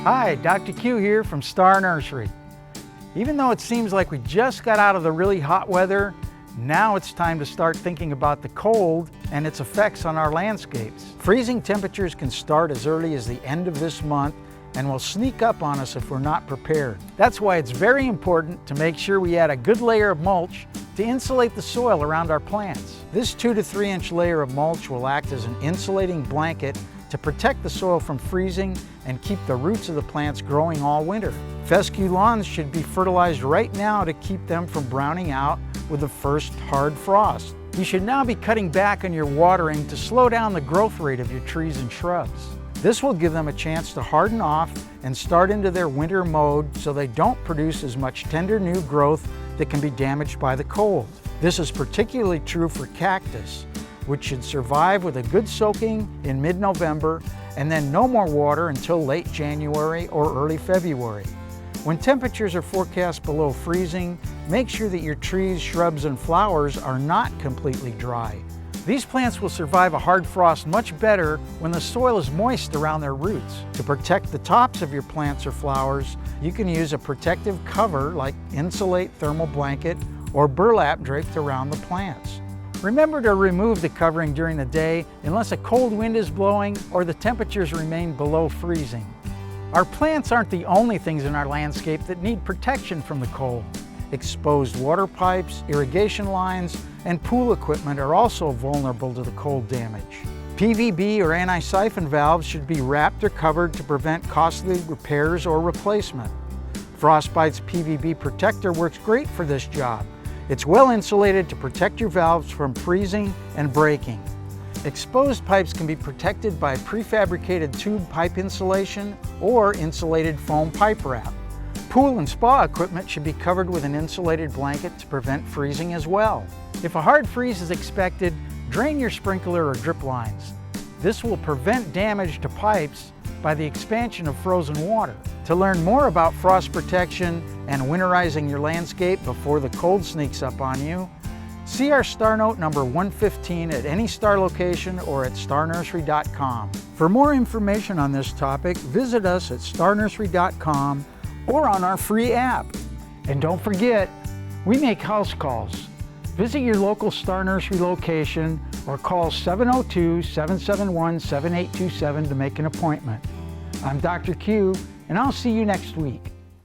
Hi, Dr. Q here from Star Nursery. Even though it seems like we just got out of the really hot weather, now it's time to start thinking about the cold and its effects on our landscapes. Freezing temperatures can start as early as the end of this month and will sneak up on us if we're not prepared. That's why it's very important to make sure we add a good layer of mulch to insulate the soil around our plants. This 2 to 3 inch layer of mulch will act as an insulating blanket to protect the soil from freezing and keep the roots of the plants growing all winter. Fescue lawns should be fertilized right now to keep them from browning out with the first hard frost. You should now be cutting back on your watering to slow down the growth rate of your trees and shrubs. This will give them a chance to harden off and start into their winter mode so they don't produce as much tender new growth that can be damaged by the cold. This is particularly true for cactus, which should survive with a good soaking in mid-November and then no more water until late January or early February. When temperatures are forecast below freezing, make sure that your trees, shrubs, and flowers are not completely dry. These plants will survive a hard frost much better when the soil is moist around their roots. To protect the tops of your plants or flowers, you can use a protective cover like insulate thermal blanket or burlap draped around the plants. Remember to remove the covering during the day unless a cold wind is blowing or the temperatures remain below freezing. Our plants aren't the only things in our landscape that need protection from the cold. Exposed water pipes, irrigation lines, and pool equipment are also vulnerable to the cold damage. PVB or anti-siphon valves should be wrapped or covered to prevent costly repairs or replacement. Frostbite's PVB protector works great for this job. It's well insulated to protect your valves from freezing and breaking. Exposed pipes can be protected by prefabricated tube pipe insulation or insulated foam pipe wrap. Pool and spa equipment should be covered with an insulated blanket to prevent freezing as well. If a hard freeze is expected, drain your sprinkler or drip lines. This will prevent damage to pipes by the expansion of frozen water. To learn more about frost protection and winterizing your landscape before the cold sneaks up on you, see our Star Note number 115 at any Star location or at starnursery.com. For more information on this topic, visit us at starnursery.com or on our free app. And don't forget, we make house calls. Visit your local Star Nursery location or call 702-771-7827 to make an appointment. I'm Dr. Q, and I'll see you next week.